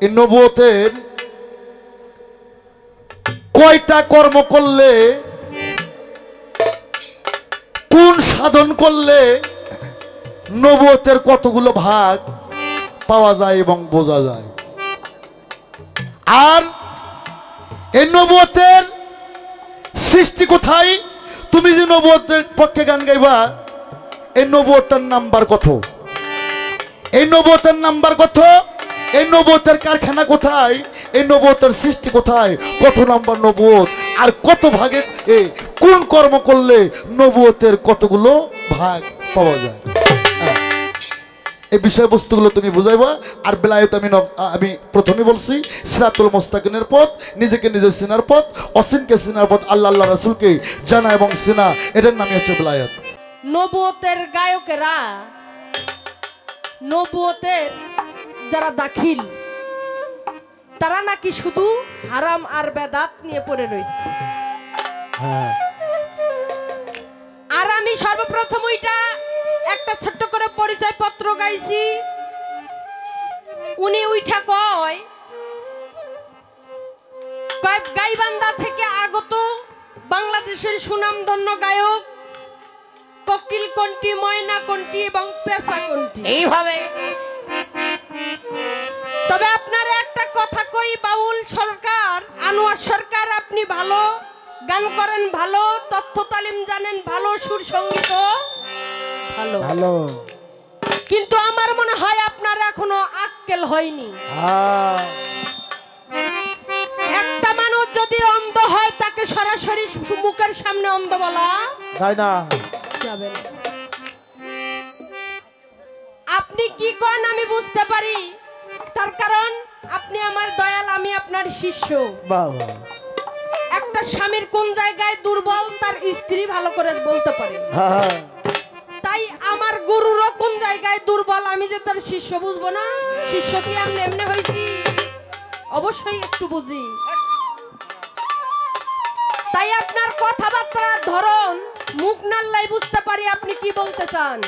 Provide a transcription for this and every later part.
এই নবুয়তের কয়টা কর্ম করলে, কোন সাধন করলে নবুয়তের কতগুলো ভাগ পাওয়া যায় এবং বোঝা যায়। আর এই নবুয়তের সৃষ্টি কোথায়? তুমি যে নবুয়তের পক্ষে গান গাইবা, এই নবুয়তের নাম্বার কত? এই নবুয়তের নাম্বার কত? এই নবুয়তের কারখানা কোথায়? এই নবুয়তের সৃষ্টি কোথায়? কত নাম্বার নবুয়ত? আর কত ভাগে কোন কর্ম করলে নবুয়তের কতগুলো ভাগ পাওয়া যায়? এই বিষয়বস্তুগুলো তুমি বুঝাইবা। আর বেলায়েত আমি প্রথমে বলছি সিরাতুল মুস্তাকিমের পথ, নিজেকে নিজে চিনার পথ, অসীমকে চিনার পথ, আল্লাহ আল্লাহ রাসূলকে জানা এবং চিনা, এটার নামই হচ্ছে বেলায়েত। নবুয়তের গায়কেরা, নবুয়তের যারা দাখিল, তারা নাকি শুধু হারাম আর বেদাত নিয়ে পড়ে রয়েছে। আর আমি সর্বপ্রথম ওইটা একটা ছোট্ট করে পরিচয় পত্র গাইছি। উনি উইঠা কয় গাইবান্ধা থেকে আগত বাংলাদেশের সুনামধন্য গায়ক কোকিল কণ্ঠী, ময়না কণ্ঠী এবং পেশা কণ্ঠী, এইভাবে। তবে আপনার একটা কথা কই, বাউল সরকার, আনোয়ার সরকার, আপনি ভালো গান করেন, ভালো তথ্য তালিম জানেন, ভালো সুর সঙ্গীত ভালো ভালো, কিন্তু আমার মনে হয় আপনার এখনো আক্কেল হয়নি। একটা মানুষ যদি অন্ধ হয় তাকে সরাসরি মুখের সামনে অন্ধ বলা যায় না, যাবে না। আপনি কি কোন আমি বুঝতে পারি, তার কারণ আপনি আমার দয়াল, আমি আপনার শিষ্য। বাবা, একটা স্বামীর কোন জায়গায় দুর্বল তার স্ত্রী ভালো করে বলতে পারে। তাই আমার গুরুরও কোন জায়গায় দুর্বল আমি যে তার শিষ্য বুঝবো না? শিষ্য কি আমি এমনি হইছি? অবশ্যই একটু বুঝি। তাই আপনার কথাবার্তার ধরন, মুখ নাল্লাই বুঝতে পারি আপনি কি বলতে চান।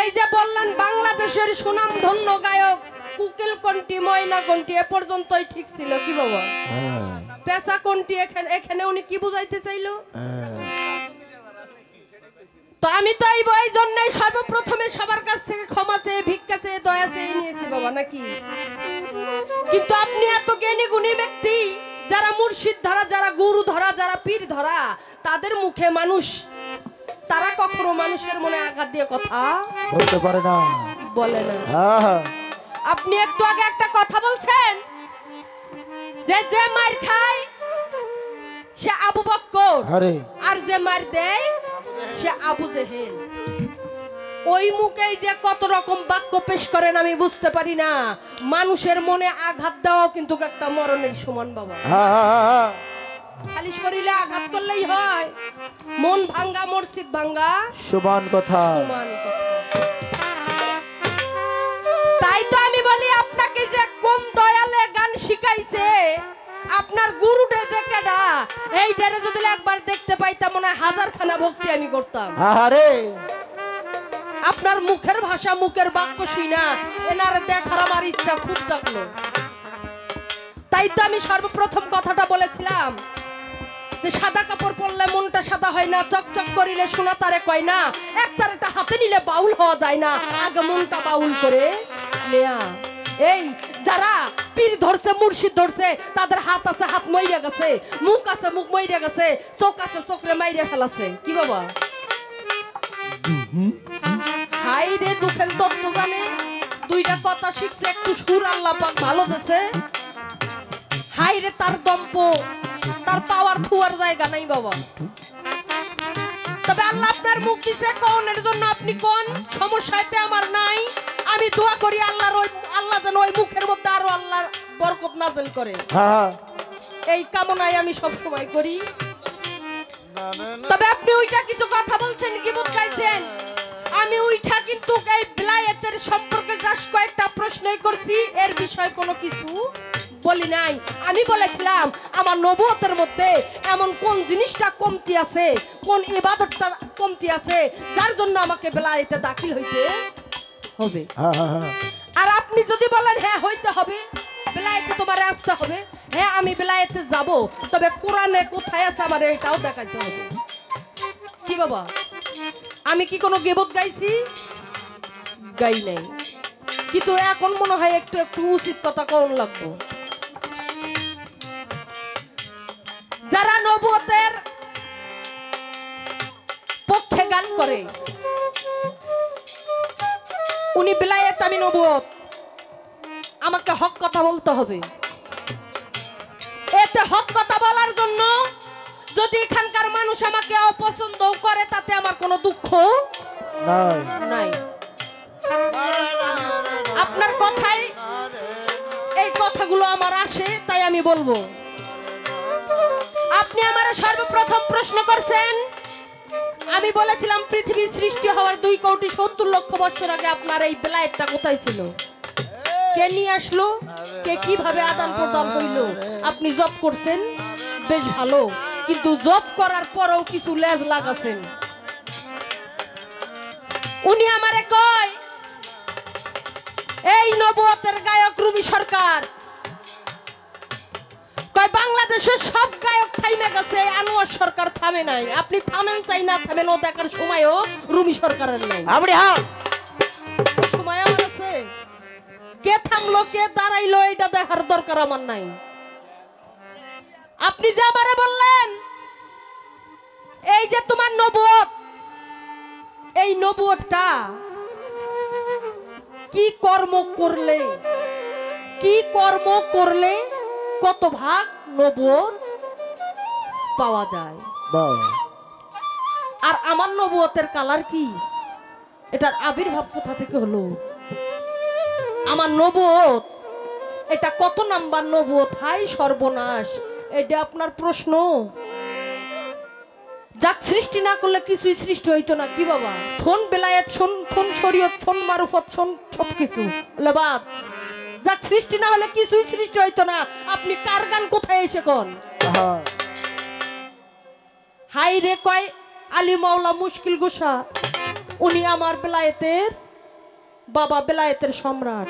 এই যে বললেন বাংলাদেশের সুনামধন্য গায়ক কোকিল কণ্ঠী, ময়না কণ্ঠী, এ পর্যন্তই ঠিক ছিল। কি বাবা পেশা কণ্ঠী, এখানে উনি কি বুঝাইতে চাইলো? তো আমি তো এই জন্যই সর্বপ্রথমে সবার কাছ থেকে ক্ষমা চেয়ে, ভিক্ষা চেয়ে, দয়া চেয়ে নিয়েছি বাবা, নাকি? কিন্তু আপনি এত জ্ঞানী গুণী ব্যক্তি, যারা মুর্শিদ ধরা, যারা গুরু ধরা, যারা পীর ধরা, তাদের মুখে মানুষ, তারা কখনো মানুষের মনে আঘাত দিয়ে কথা বলতে পারে না, বলে না। আপনি একটু আগে একটা কথা বলছেন যে যে মার খায় সে আবু বক্কর, আর যে মার দেয় সে আবু জেহেল। ওই মুখেই যে কত রকম বাক্য পেশ করেন আমি বুঝতে পারি না। মানুষের মনে আঘাত দেওয়াও কিন্তু একটা মরণের সমান বাবা। খালি শরীরে আঘাত করলেই হয়? মন ভাঙ্গা, মসজিদ ভাঙ্গা সমান কথা, সমান কথা। তাই তো আমি বলি আপনাকে যে কোন দয়ালে গান শিখাইছে, আপনার গুরুটা যে কেডা, এইটারে যদি একবার দেখতে পাইতাম মনে হয় হাজারখানা ভক্তি আমি করতাম। আরে আপনার মুখের ভাষা, মুখের বাক্য শুনা এনারে দেখার আমার ইচ্ছা খুব জাগলো। তাই তো আমি সর্বপ্রথম কথাটা বলেছিলাম যে সাদা কাপড় পরলে মনটা সাদা হয় না, চকচক করিলে সোনা তারে কয় না, একটা হাতে নিলে বাউল হওয়া যায় না, আগে মনটা বাউল করে নেয়া। এই যারা পীর ধরছে, মুর্শিদ ধরছে, তাদের হাত আছে হাত মইরা গেছে, মুখ আছে মুখ মইরা গেছে, চোখ আছে চোখরে মাইরা ফেলাছে। কি বাবা হাই রে দুঃখের তত্ত্ব জানে, দুইটা কথা শিখছে, একটু সুর আল্লাহ পাক ভালো দিয়েছে। হাই রে তার দম্প, তার পাওয়ার খুয়ার জায়গা নাই বাবা। তবে আল্লাহ আপনার মুখ দিছে কোনের জন্য, আপনি কোন সমস্যাতে আমার নাই। আমি দোয়া করি আল্লাহ যেন ওই মুখের মধ্যে আরো আল্লাহর বরকত নাযিল করে, এই কামনাই আমি সব সময় করি। তবে আপনি ওইটা কিছু কথা বলছেন, গীবত গাইছেন, আমি ওইটা কিন্তু এই বেলায়েতের সম্পর্কে জাস্ট কয়েকটা প্রশ্নই করছি, এর বিষয় কোনো কিছু বলি নাই। আমি বলেছিলাম আমার নবুয়তের মধ্যে এমন কোন জিনিসটা কমতি আছে, কোন ইবাদতটা কমতি আছে, যার জন্য আমাকে বেলায়েতে দাখিল হইতে হবে। আর আপনি যদি বলেন হ্যাঁ হইতে হবে, বুঝতে হবে। হ্যাঁ আমি বেলায়েতে যাব, তবে কোরআনে কোথায় আছে আমার এটাও দেখাইতে হবে। কি বাবা, আমি কি কোনো গীবত গাইছি? গাই নাই, কিন্তু এখন মনে হয় একটু একটু উচিত কথা কোন লাগবো। যারা নবুয়তের পক্ষে গান করে, উনি বেলায়েত আমি নবুয়ত, আমাকে হক কথা বলতে হবে। এতে হক কথা বলার জন্য যদি এখানকার মানুষ আমাকে অপছন্দ করে, তাতে আমার কোনো দুঃখ নাই। নাই। আপনার কথাই এই কথাগুলো আমার আসে, তাই আমি বলবো। আপনি আমার সর্বপ্রথম প্রশ্ন করছেন, আমি বলেছিলাম পৃথিবী সৃষ্টি হওয়ার 2,70,00,000 বছর আগে আপনার এই বেলায়েতটা কোথায় ছিল? কে নিয়ে আসলো? কে কিভাবে আদান প্রদান হইল? আপনি জব করছেন, বেশ ভালো, কিন্তু জব করার পরেও কিছু লেজ লাগাছেন। উনি আমারে কয়, এই নবুয়তের গায়ক রুমি সরকার কয় বাংলাদেশের সব গায়ক থাইমে গেছে, আনোয়ার সরকার থামে নাই। আপনি থামেন চাই না থামেন, ও দেখার সময়ও রুমি সরকারের নাই। সময় আমার আছে, কে থামলো কে দাঁড়াইলো এটা দেখার দরকার আমার নাই। আপনি যে আমারে বললেন এই যে তোমার নবুয়ত, এই নবুয়তটা কি কর্ম করলে, কি কর্ম করলে কত ভাগ নবুয়ত পাওয়া যায়? আর আমার নবুয়তের কালার কি, এটার আবির্ভাব কোথা থেকে হলো? আমার নবুয়ত এটা কত নাম্বার নবুয়ত? হাই সর্বনাশ, এটা আপনার প্রশ্ন? যাক সৃষ্টি না করলে কিছুই সৃষ্টি হইতো না। কি বাবা, ফোন বেলায়েত, ফোন শরীয়ত, ফোন মারুফত, সবকিছু বাদ। যাক সৃষ্টি না হলে কিছুই সৃষ্টি হইতো না। আপনি কার গান কোথায় এসে কোন? হাই রে কয় আলী মাওলা মুশকিল গোসা, উনি আমার বেলায়েতের বাবা, বেলায়েতের সম্রাট।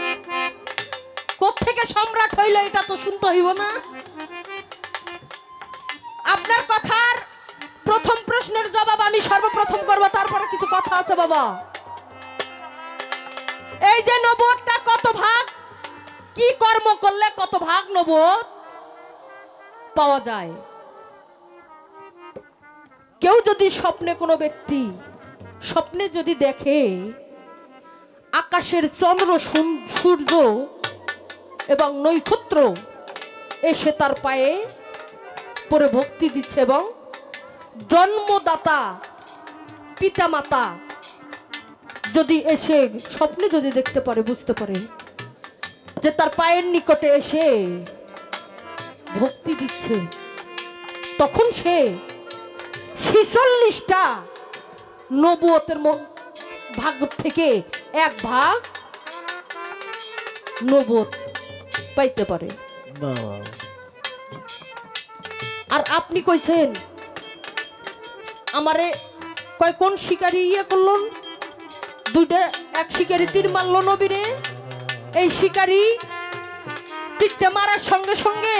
কোত্থেকে সম্রাট হইল এটা তো শুনতে হইব না? আপনার কথার প্রথম প্রশ্নের জবাব আমি সর্বপ্রথম করব, তারপরে কিছু কথা আছে বাবা। এই যে নবুয়তটা কত ভাগ, কি কর্ম করলে কত ভাগ নবুয়ত পাওয়া যায়? কেউ যদি স্বপ্নে, কোনো ব্যক্তি স্বপ্নে যদি দেখে আকাশের চন্দ্র সূর্য এবং নক্ষত্র এসে তার পায়ে পরে ভক্তি দিচ্ছে, এবং জন্মদাতা পিতামাতা যদি এসে স্বপ্নে যদি দেখতে পারে, বুঝতে পারে যে তার পায়ের নিকটে এসে ভক্তি দিচ্ছে, তখন সে 46টা নবুয়তের ভাগ থেকে এক ভাগ নবুয়ত পাইতে পারে। আর আপনি কইছেন আমারে কয় কোন শিকারী ইয়ে করলেন, দুইটা এক শিকারী তীর মারলো নবীরে। এই শিকারী তীরটা মারার সঙ্গে সঙ্গে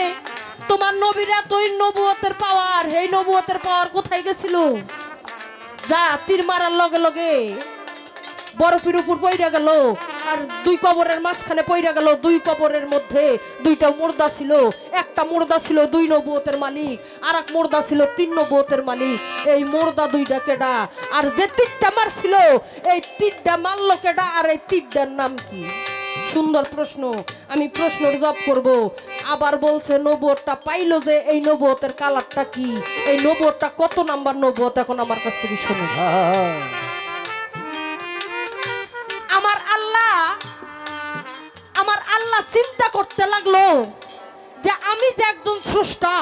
তোমার নবীরা তুই নবুয়তের পাওয়ার, এই নবুয়তের পাওয়ার কোথায় গেছিল? যা তীর মারার লগে লগে বরফের উপর পইরা গেল, আর দুই কবরের মাঝখানে পইরা গেল। দুই কবরের মধ্যে দুইটা মুর্দা ছিল, একটা মুর্দা ছিল 2 নবুয়তের মালিক, আর এক মুর্দা ছিল 3 নবুয়তের মালিক। এই মুর্দা দুইটা কেডা? আর যে তীরটা মারছিল এই তীরটা মারলো কেডা? আর এই তীরটার নাম কি? সুন্দর প্রশ্ন, আমি প্রশ্নের জবাব করব। আবার বলছে নবুয়তটা পাইলো যে, এই নবুয়তের কালারটা কি, এই নবুয়তটা কত নাম্বার নবুয়ত? এখন আমার কাছ থেকে শুনুন। আমার আল্লাহ চিন্তা করতে লাগলো যে আমি যে একজন স্রষ্টা,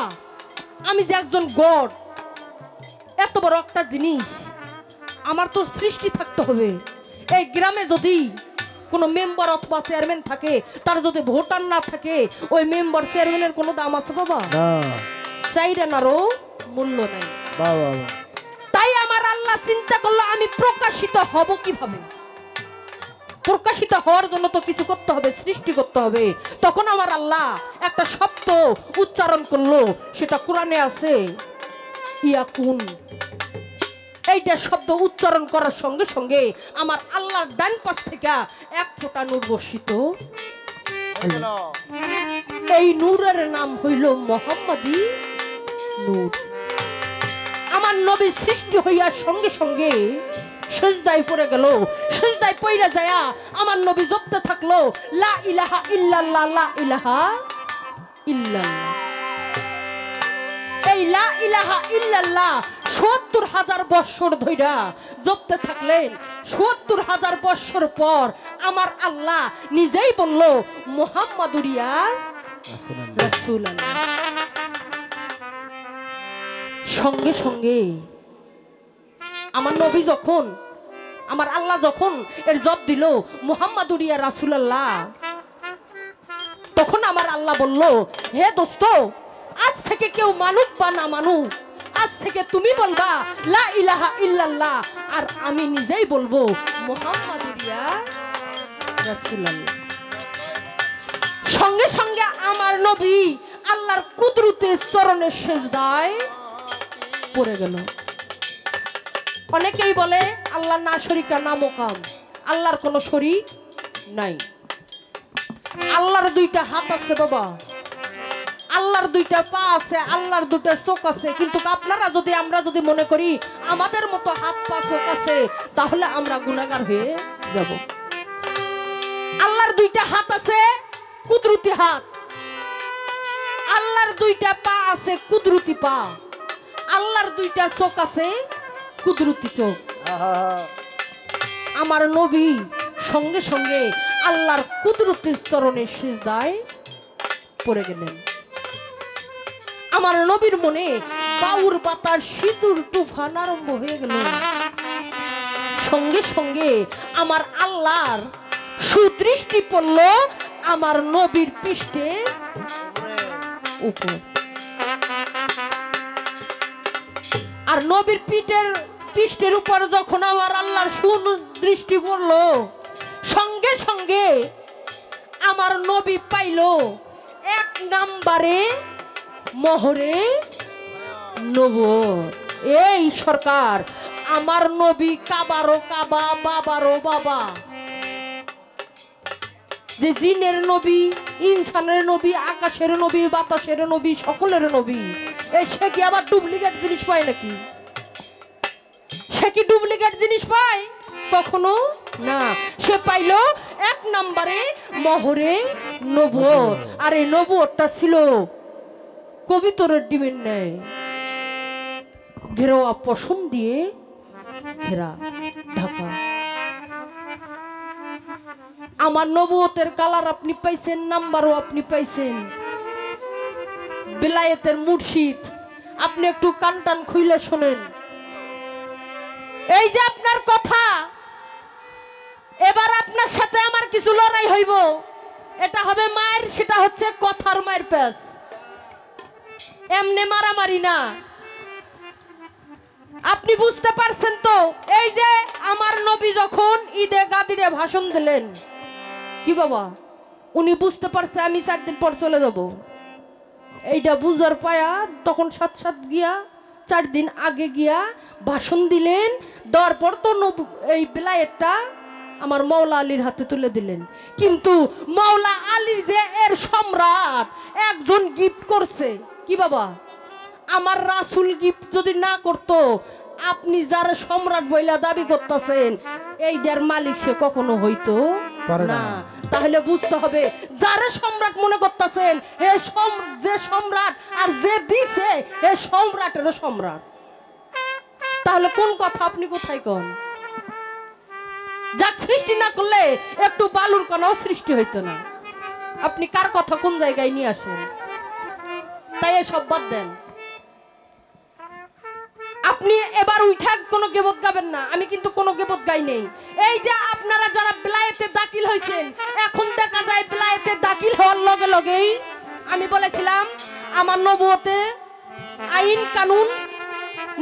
আমি যে একজন গড, এত বড় একটা জিনিস, আমার তো সৃষ্টি থাকতে হবে। এই গ্রামে যদি কোনো মেম্বার অথবা চেয়ারম্যান থাকে, তার যদি ভোটার না থাকে, ওই মেম্বার চেয়ারম্যানের কোনো দাম আছে বাবা? চাইরানারও মূল্য নাই। তাই আমার আল্লাহ চিন্তা করলো আমি প্রকাশিত হব কিভাবে। প্রকাশিত হওয়ার জন্য তো কিছু করতে হবে, সৃষ্টি করতে হবে। তখন আমার আল্লাহ একটা শব্দ উচ্চারণ করলো, সেটা কোরআনে আছে, ইয়াকুন। এইটা শব্দ উচ্চারণ করার সঙ্গে সঙ্গে আমার আল্লাহর ডান পাশ থেকে এক ফোঁটা নূর বর্ষিত। এই নূরের নাম হইল মোহাম্মদী নূর। আমার নবী সৃষ্টি হইয়ার সঙ্গে সঙ্গে সিজদায় পড়ে গেল। সিজদায় পড়ে যায় আমার নবী জপতে থাকলো, লা ইলাহা ইল্লাল্লাহ, লা ইলাহা ইল্লাল্লাহ। এই লা ইলাহা ইল্লাল্লাহ ৭০,০০০ বৎসর ধইরা জপতে থাকলেন। ৭০,০০০ বৎসর পর আমার আল্লাহ নিজেই বলল, মুহাম্মাদুর ইয়া রাসূলুল্লাহ। সঙ্গে সঙ্গে আমার নবী যখন, আমার আল্লাহ যখন এর জব দিল মুহাম্মাদুর ইয়া রাসূলুল্লাহ, তখন আমার আল্লাহ বলল, হে দোস্ত, আজ থেকে কেউ মানুক বা না মানুক, আজ থেকে তুমি বলবা লা ইলাহা ইল্লাল্লাহ, আর আমি নিজেই বলবো মুহাম্মাদুর ইয়া রাসূলুল্লাহ। সঙ্গে সঙ্গে আমার নবী আল্লাহর কুদরতের চরণের সিজদায় পড়ে গেল। অনেকেই বলে আল্লাহ না শরীকা না মোকাম, আল্লাহর কোনো শরীক নাই। আল্লাহর দুইটা হাত আছে বাবা, আল্লাহর দুইটা পা আছে, আল্লাহর দুইটা চোখ আছে, কিন্তু আপনারা যদি, আমরা যদি মনে করি আমাদের মতো হাত পা চোখ আছে, তাহলে আমরা গুনাহগার হয়ে যাব। আল্লাহর দুইটা হাত আছে, কুদরতি হাত। আল্লাহর দুইটা পা আছে, কুদরতি পা। আল্লাহর দুইটা চোখ আছে, কুদরতি চোখ। আমার নবী সঙ্গে সঙ্গে আল্লাহর কুদরতির চরণে সিজদায় পড়ে গেলেন। আমার নবীর মনে বাউর বাতার সিঁদুর তুফান আরম্ভ হয়ে গেল। সঙ্গে সঙ্গে আমার আল্লাহর সুদৃষ্টি পড়ল আমার নবীর পৃষ্ঠে উপর। আর নবীর পৃষ্ঠের উপর যখন আমার আল্লাহর সুদৃষ্টি পড়ল, সঙ্গে সঙ্গে আমার নবী পাইল এক নাম্বারে মোহরে নবুয়ত। এই সরকার, আমার নবী কাবারও কাবা, বাবারও বাবা। যে জিনের নবী, ইনসানের নবী, আকাশের নবী, বাতাসের নবী, সকলের নবী। সে কি আবার ডুপ্লিকেট জিনিস পায় নাকি? সে কি ডুপ্লিকেট জিনিস পায়? কখনো না। সে পাইল এক নাম্বারে মোহরে নবুয়ত। আর এই নবুয়তটা ছিল কবিতরের ডিমের ন্যায়, ঘেরোয়া পশম দিয়ে ঘেরা, ঢাকা। আমার নবুয়তের কালার আপনি পাইছেন, নাম্বারও আপনি পাইছেন। বেলায়েতের মুর্শিদ, আপনি একটু কান টান খুইলে শোনেন। এই যে আপনার কথা, এবার আপনার সাথে আমার কিছু লড়াই হইব। এটা হবে মায়ের, সেটা হচ্ছে কথার মায়ের প্যাস, এমনি মারামারি না। আপনি বুঝতে পারছেন তো? এই যে আমার নবী যখন ঈদে গাদিরে ভাষণ দিলেন, কি বাবা, উনি বুঝতে পারছে আমি 4 দিন পর চলে যাব। এইটা বুঝার পায়া তখন সাথ গিয়া 4 দিন আগে গিয়া ভাষণ দিলেন। দেওয়ার পর তো এই বেলায়েতটা আমার মাওলা আলীর হাতে তুলে দিলেন। কিন্তু মাওলা আলী যে এর সম্রাট, একজন গিফট করছে। কি বাবা, আমার রাসূল গিফট যদি না করতো, আপনি যারা সম্রাট বইলা দাবি করতেছেন, এইটার মালিক সে কখনো হইতো না। তাহলে বুঝতে হবে, যারা সম্রাট মনে করতেছেন, যে সম্রাট আর যে দিছে এ সম্রাটেরও সম্রাট। তাহলে কোন কথা আপনি কোথায় কোন? যাক সৃষ্টি না করলে একটু বালুর কণাও সৃষ্টি হইতো না। আপনি কার কথা কোন জায়গায় নিয়ে আসেন? তাই সব বাদ দেন। আপনি এবার উঠা কোনো গেবত গাবেন না। আমি কিন্তু কোনো গেবত গাই নেই। এই যে আপনারা যারা বেলায়েতে দাখিল হয়েছেন, এখন দেখা যায় বেলায়েতে দাখিল হওয়ার লগে লগেই আমি বলেছিলাম আমার নবুয়তে আইন কানুন,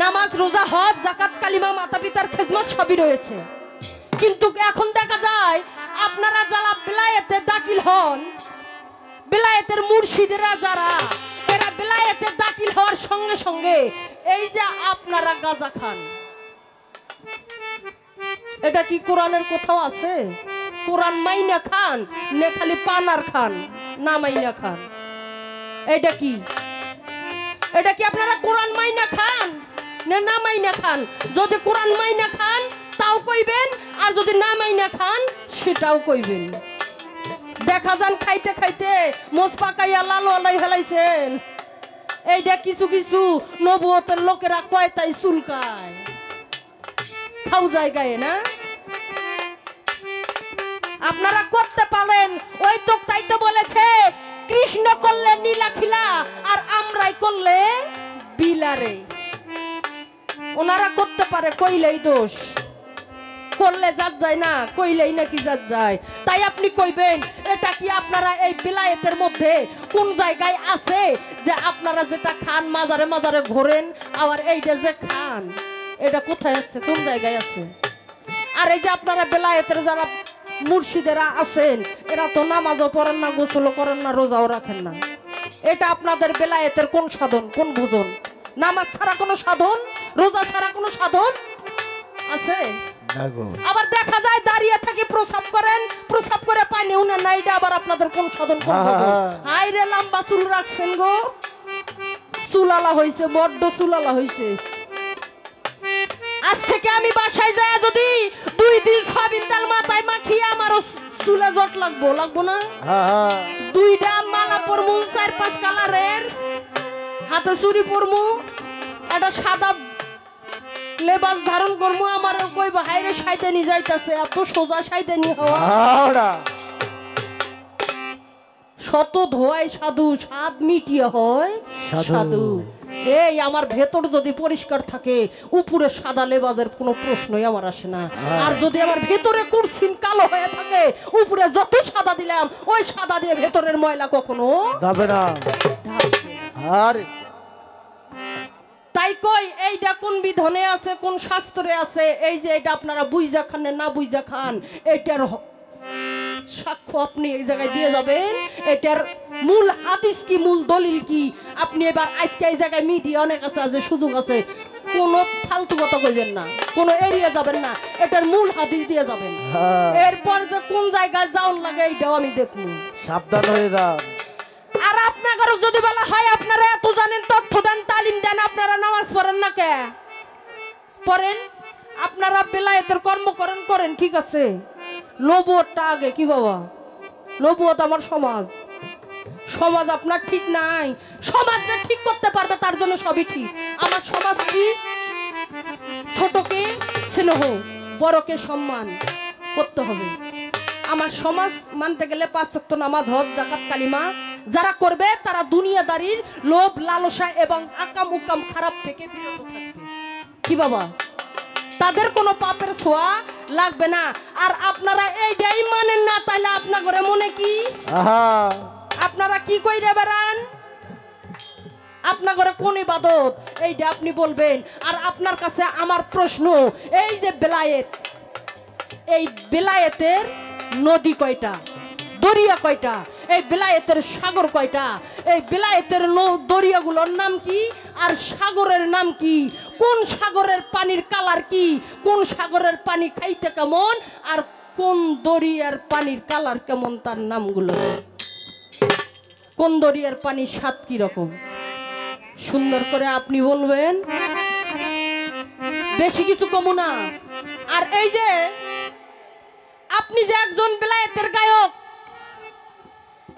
নামাজ, রোজা, হজ, যাকাত, কালিমা, মাতা পিতার খেদমত সবই রয়েছে। কিন্তু এখন দেখা যায় আপনারা যারা বিলায়েতে দাখিল হন, বিলায়েতের মুর্শিদেরা যারা, এরা বিলায়েতে দাখিল হওয়ার সঙ্গে সঙ্গে এই যে আপনারা গাঁজা খান, এটা কি কোরআনের কোথাও আছে? কোরআন মাইনা খান নে খালি পানার খান, না মাইনা খান? এটা কি, এটা কি আপনারা কোরআন মাইনা খান না মাইনা খান? যদি কোরআন মাইনা খান তাও কইবেন, আর যদি না মাইনা খান সেটাও কইবেন। দেখা যান খাইতে খাইতে মোজ পাকাইয়া লাল আলাই ফেলাইছেন। এইটা কিছু কিছু নবুয়তের লোকেরা কয় তাই চুলকায়, খাও জায়গায় না। আপনারা করতে পারেন, ওই তো তাই তো বলেছে কৃষ্ণ করলে নীলাখিলা আর আমরাই করলে বিলারে। ওনারা করতে পারে, কইলেই দোষ, করলে জাত যায় না, কইলেই নাকি জাত যায়। তাই আপনি কইবেন এটা কি আপনারা এই বিলায়েতের মধ্যে কোন জায়গায় আছে যে আপনারা যেটা খান মাজারে মাজারে ঘোরেন, আবার এইটা যে খান এটা কোথায় আছে, কোন জায়গায় আছে? আর এই যে আপনারা বিলায়েতের যারা মুর্শিদেরা আছেন, এরা তো নামাজও পড়েন না, গোসলও করেন না, রোজাও রাখেন না। এটা আপনাদের বিলায়েতের কোন সাধন, কোন ভোজন? নামাজ ছাড়া কোনো সাধন, রোজা ছাড়া কোনো সাধন আছে? আবার দেখা যায় দাঁড়িয়ে থেকে প্রসাব করেন, প্রসাব করে পানি উনে না, এটা আবার আপনাদের কোন সাধন, কোন ভোজন? হাই রে লম্বা চুল রাখছেন গো, চুলালা হইছে, বড্ড চুলালা হইছে। আজ থেকে আমি বাসায় যায় যদি 2 দিন সয়াবিন তেল মাথায় মাখিয়ে আমারও চুলে জট লাগবো, লাগবো না? 2টা মালা পরমু 4-5 কালারের, হাতে চুরি পরমু, একটা সাদা লেবাস ধারণ করবো। আমার কই বাইরে সাইদানি যাইতাছে, এত সোজা সাইদানি হওয়া, শত ধোয়ায় সাধু, স্বাদ মিটিয়ে হয় সাধু। এই আমার ভেতর যদি পরিষ্কার থাকে, উপরে সাদা লেবাজের কোনো প্রশ্নই আমার আসে না। আর যদি আমার ভেতরে কুরসিন কালো হয়ে থাকে, উপরে যত সাদা দিলাম ওই সাদা দিয়ে ভেতরের ময়লা কখনো যাবে না। আর তাই কই এইটা কোন বিধানে আছে, কোন শাস্ত্রে আছে? এই যে এটা আপনারা বুইজা খান না বুইজা খান, এটার সাক্ষ্য আপনি এই জায়গায় দিয়ে যাবেন। এটার মূল হাদিস কি, মূল দলিল কি? আপনি এবার আজকে এই জায়গায় মিডিয়া অনেক আছে, যে সুযোগ আছে, কোনো ফালতু কথা কইবেন না, কোনো এরিয়া যাবেন না, এটার মূল হাদিস দিয়ে যাবেন। এরপর যে কোন জায়গায় যাওন লাগে এইটাও আমি দেখব, সাবধান হয়ে যান। আর আপনাদের যদি বলা হয় আপনারা এত জানেন, তথ্য দেন, তালিম দেন, আপনারা নামাজ পড়েন না কে? পড়েন। আপনারা বেলায়েতের কর্ম করেন, ঠিক আছে, নবুয়তটা আগে। কি বাবা, নবুয়ত আমার সমাজ, সমাজ আপনার ঠিক নাই। সমাজ যে ঠিক করতে পারবে তার জন্য সবই ঠিক। আমার সমাজ কি? ছোটকে স্নেহ, বড়কে সম্মান করতে হবে। আমার সমাজ মানতে গেলে 5 ওয়াক্ত নামাজ, হজ, যাকাত, কালিমা যারা করবে তারা দুনিয়াদারির লোভ, লালসা এবং আকাম উকাম খারাপ থেকে বিরত থাকবে। কি বাবা, তাদের কোনো পাপের ছোঁয়া লাগবে না। আর আপনারা এইটাই মানেন না, তাহলে আপনাদের মনে কি? আপনারা কি কইরে বেড়ান? আপনাদের কোন ইবাদত এইটা আপনি বলবেন। আর আপনার কাছে আমার প্রশ্ন, এই যে বেলায়েত, এই বেলায়েতের নদী কয়টা, দরিয়া কয়টা, এই বেলায়েতের সাগর কয়টা, এই বেলায়েতের দরিয়াগুলোর নাম কি আর সাগরের নাম কি? কোন সাগরের পানির কালার কি? কোন সাগরের পানি খাইতে কেমন? আর কোন দরিয়ার পানির কালার কেমন? তার নামগুলো, কোন দরিয়ার পানির স্বাদ কি রকম, সুন্দর করে আপনি বলবেন, বেশি কিছু কমু না। আর এই যে আপনি যে একজন বেলায়েতের গায়ক,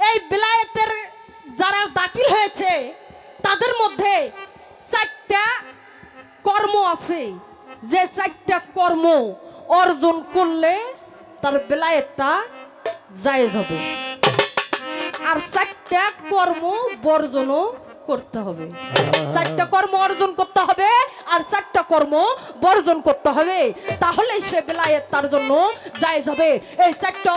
এই বেলায়েতের যারা দাখিল হয়েছে তাদের মধ্যে 4টা কর্ম আছে, যে 4টা কর্ম অর্জন করলে তার বেলায়েতটা জায়েজ হবে। আর 4টা কর্ম বর্জনও করতে হবে। 4টা কর্ম অর্জন করতে হবে আর 4টা কর্ম বর্জন করতে হবে, তাহলে সে বেলায়েত তার জন্য জায়েজ হবে। এই 4টা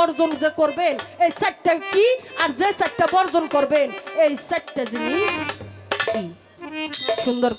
অর্জন যে করবেন, এই 4টা কি, আর যে 4টা বর্জন করবেন, এই 4টা জিনিস কি? সুন্দর করে